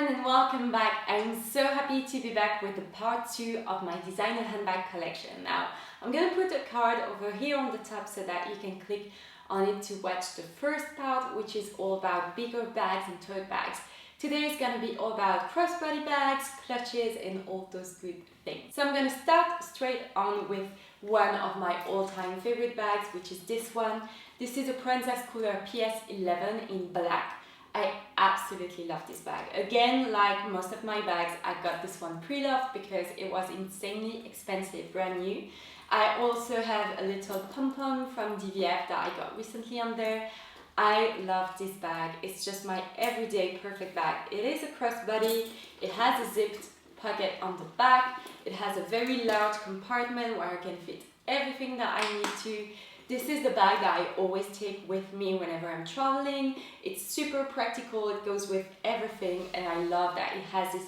everyone and welcome back. I'm so happy to be back with the part 2 of my designer handbag collection. Now, I'm gonna put a card over here on the top so that you can click on it to watch the first part, which is all about bigger bags and tote bags. Today is gonna be all about crossbody bags, clutches and all those good things. So I'm gonna start straight on with one of my all-time favorite bags, which is this one. This is a Proenza Schouler PS11 in black. I absolutely love this bag. Again, like most of my bags, I got this one pre-loved because it was insanely expensive, brand new. I also have a little pom-pom from DVF that I got recently on there. I love this bag. It's just my everyday perfect bag. It is a crossbody. It has a zipped pocket on the back. It has a very large compartment where I can fit everything that I need to. This is the bag that I always take with me whenever I'm traveling. It's super practical, it goes with everything, and I love that it has this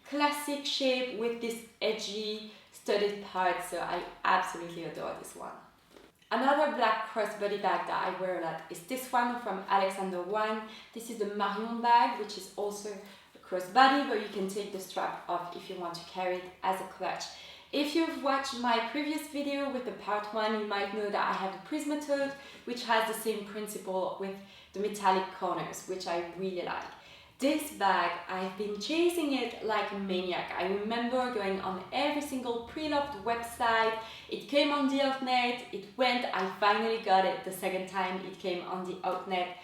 classic shape with this edgy studded part, so I absolutely adore this one. Another black crossbody bag that I wear a lot is this one from Wang. This is the Marion bag, which is also a crossbody, but you can take the strap off if you want to carry it as a clutch. If you've watched my previous video with the part 1, you might know that I have the Prisma tote, which has the same principle with the metallic corners, which I really like. This bag, I've been chasing it like a maniac. I remember going on every single pre-loved website. It came on the outnet, it went, I finally got it the second time it came on the outnet.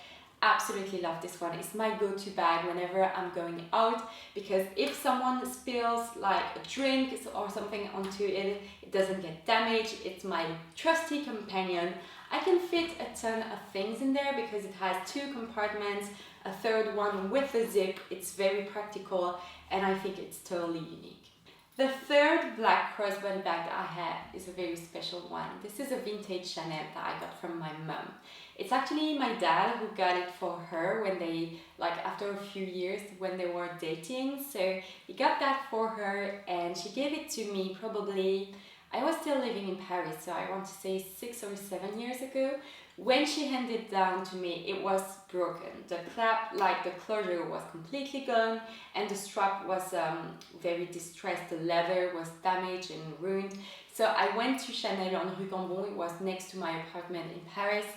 Absolutely love this one. It's my go-to bag whenever I'm going out, because if someone spills like a drink or something onto it, it doesn't get damaged. It's my trusty companion. I can fit a ton of things in there because it has 2 compartments, a third one with a zip. It's very practical and I think it's totally unique. The third black crossbody bag that I have is a very special one. This is a vintage Chanel that I got from my mom. It's actually my dad who got it for her when they, like after a few years when they were dating. So he got that for her and she gave it to me probably, I was still living in Paris, so I want to say 6 or 7 years ago. When she handed it down to me, it was broken. The flap, like the closure, was completely gone and the strap was very distressed. The leather was damaged and ruined. So I went to Chanel on Rue Cambon. It was next to my apartment in Paris.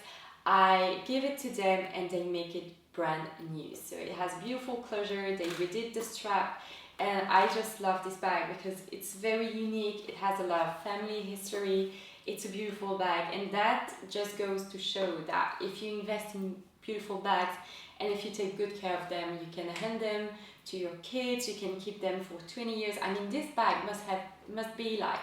I gave it to them and they make it brand new. So it has beautiful closure, they redid the strap, and I just love this bag because it's very unique. It has a lot of family history. It's a beautiful bag, and that just goes to show that if you invest in beautiful bags and if you take good care of them, you can hand them to your kids, you can keep them for 20 years. I mean, this bag must be like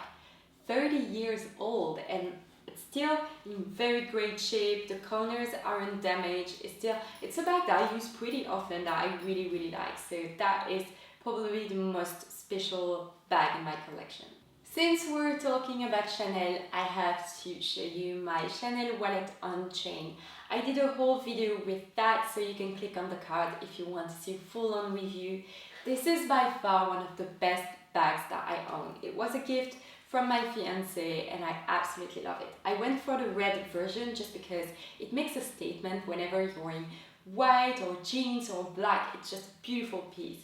30 years old and it's still in very great shape. The corners aren't damaged. It's a bag that I use pretty often that I really like. So that is probably the most special bag in my collection. Since we're talking about Chanel, I have to show you my Chanel wallet on chain. I did a whole video with that, so you can click on the card if you want to see a full-on review. This is by far one of the best bags that I own. It was a gift from my fiance and I absolutely love it. I went for the red version just because it makes a statement whenever you're wearing white or jeans or black. It's just a beautiful piece.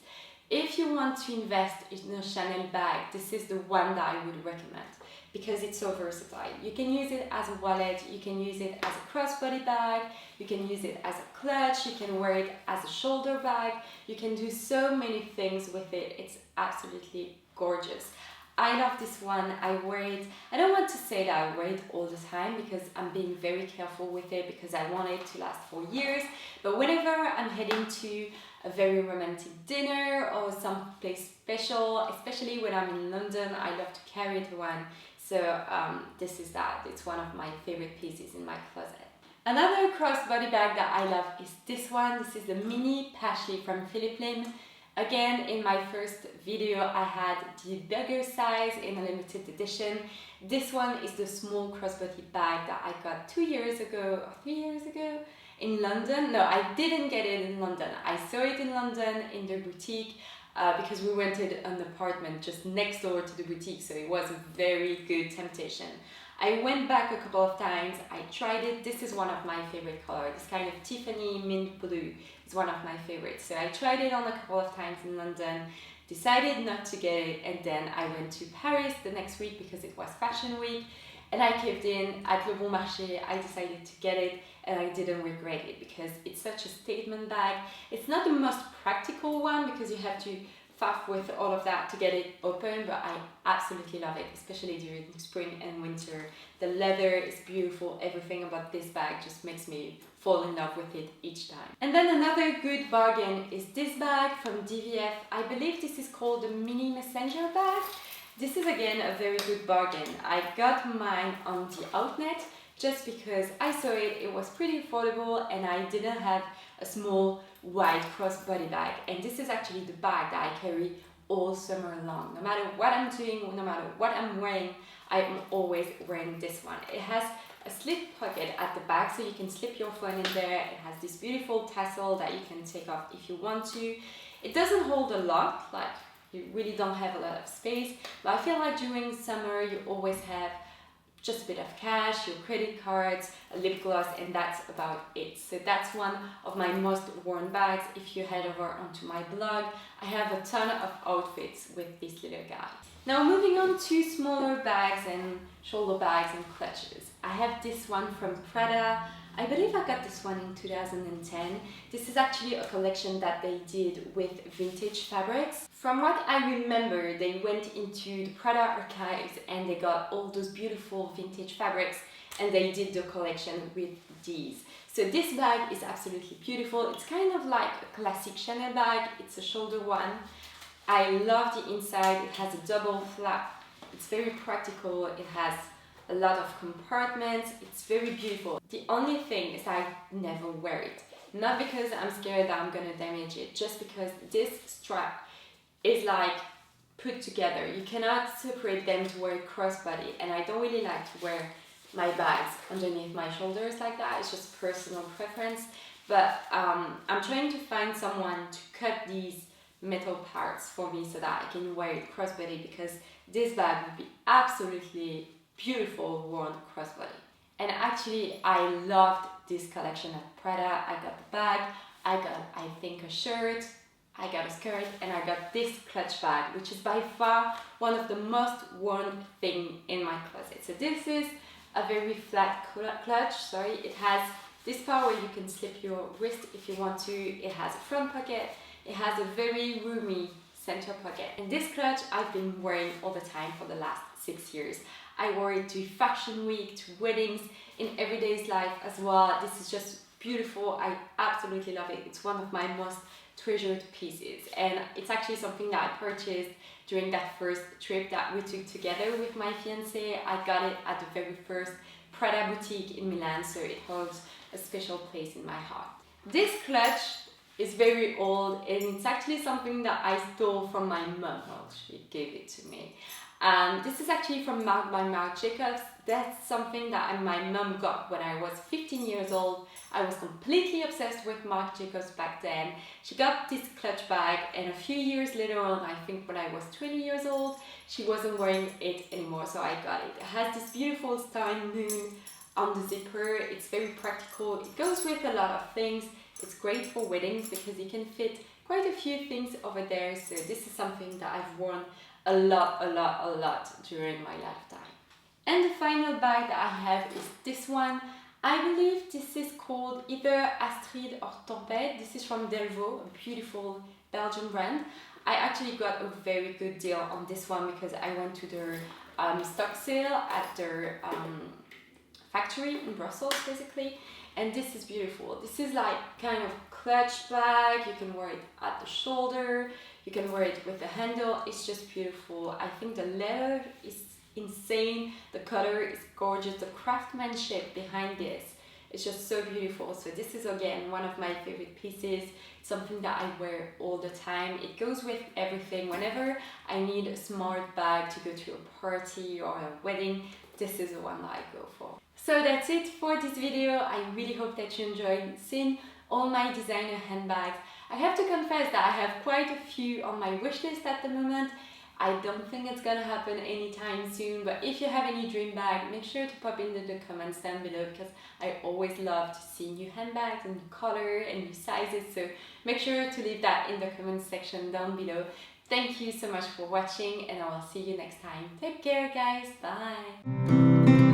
If you want to invest in a Chanel bag, this is the one that I would recommend because it's so versatile. You can use it as a wallet, you can use it as a crossbody bag, you can use it as a clutch, you can wear it as a shoulder bag. You can do so many things with it. It's absolutely gorgeous. I love this one. I wear it. I don't want to say that I wear it all the time because I'm being very careful with it because I want it to last for years. But whenever I'm heading to a very romantic dinner or someplace special, especially when I'm in London, I love to carry it around. So this is that. It's one of my favorite pieces in my closet. Another crossbody bag that I love is this one. This is the mini Pashli from Phillip Lim. Again, in my first video, I had the bigger size in a limited edition. This one is the small crossbody bag that I got 2 years ago or 3 years ago in London. No, I didn't get it in London. I saw it in London in the boutique because we rented an apartment just next door to the boutique, so it was a very good temptation. I went back a couple of times, I tried it. This is one of my favorite colors. This kind of Tiffany mint blue is one of my favorites. So I tried it on a couple of times in London, decided not to get it, and then I went to Paris the next week because it was fashion week, and I kept in at Le Bon Marché. I decided to get it, and I didn't regret it because it's such a statement bag. It's not the most practical one because you have to faff with all of that to get it open, but I absolutely love it, especially during spring and winter. The leather is beautiful. Everything about this bag just makes me fall in love with it each time. And then another good bargain is this bag from DVF. I believe this is called the Mini Messenger bag. This is again a very good bargain. I got mine on the outlet just because I saw it, it was pretty affordable, and I didn't have a small wide crossbody bag. And this is actually the bag that I carry all summer long. No matter what I'm doing, no matter what I'm wearing, I'm always wearing this one. It has a slip pocket at the back so you can slip your phone in there. It has this beautiful tassel that you can take off if you want to. It doesn't hold a lot, like you really don't have a lot of space, but I feel like during summer you always have just a bit of cash, your credit cards, a lip gloss, and that's about it. So that's one of my most worn bags. If you head over onto my blog, I have a ton of outfits with this little guy. Now moving on to smaller bags and shoulder bags and clutches. I have this one from Prada. I believe I got this one in 2010. This is actually a collection that they did with vintage fabrics. From what I remember, they went into the Prada archives and they got all those beautiful vintage fabrics and they did the collection with these. So this bag is absolutely beautiful. It's kind of like a classic Chanel bag. It's a shoulder one. I love the inside. It has a double flap. It's very practical. It has a lot of compartments. It's very beautiful. The only thing is I never wear it. Not because I'm scared that I'm gonna damage it, just because this strap is like put together. You cannot separate them to wear crossbody, and I don't really like to wear my bags underneath my shoulders like that. It's just personal preference. But I'm trying to find someone to cut these metal parts for me so that I can wear it crossbody, because this bag would be absolutely beautiful worn crossbody. And actually I loved this collection at Prada. I got the bag, I got I think a shirt, I got a skirt, and I got this clutch bag, which is by far one of the most worn thing in my closet. So this is a very flat clutch, it has this part where you can slip your wrist if you want to. It has a front pocket, it has a very roomy center pocket. And this clutch I've been wearing all the time for the last 6 years. I wore it to fashion week, to weddings, in everyday's life as well. This is just beautiful. I absolutely love it. It's one of my most treasured pieces, and it's actually something that I purchased during that first trip that we took together with my fiancé. I got it at the very first Prada boutique in Milan, so it holds a special place in my heart. This clutch is very old, and it's actually something that I stole from my mom. Well, she gave it to me. This is actually from Marc Jacobs. That's something that my mom got when I was 15 years old. I was completely obsessed with Marc Jacobs back then. She got this clutch bag, and a few years later on, I think when I was 20 years old, she wasn't wearing it anymore, so I got it. It has this beautiful star and moon on the zipper. It's very practical. It goes with a lot of things. It's great for weddings because you can fit quite a few things over there. So this is something that I've worn a lot during my lifetime. And the final bag that I have is this one. I believe this is called either Astrid or Tempête. This is from Delvaux, a beautiful Belgian brand. I actually got a very good deal on this one because I went to their stock sale at their factory in Brussels basically. And this is beautiful. This is like kind of clutch bag. You can wear it at the shoulder. You can wear it with the handle. It's just beautiful. I think the leather is insane. The color is gorgeous. The craftsmanship behind this is just so beautiful. So this is again one of my favorite pieces. Something that I wear all the time. It goes with everything. Whenever I need a smart bag to go to a party or a wedding, this is the one that I go for. So that's it for this video. I really hope that you enjoyed seeing all my designer handbags. I have to confess that I have quite a few on my wish list at the moment. I don't think it's gonna happen anytime soon, but if you have any dream bag, make sure to pop into the comments down below, because I always love to see new handbags and new color and new sizes, so make sure to leave that in the comments section down below. Thank you so much for watching, and I will see you next time. Take care guys, bye!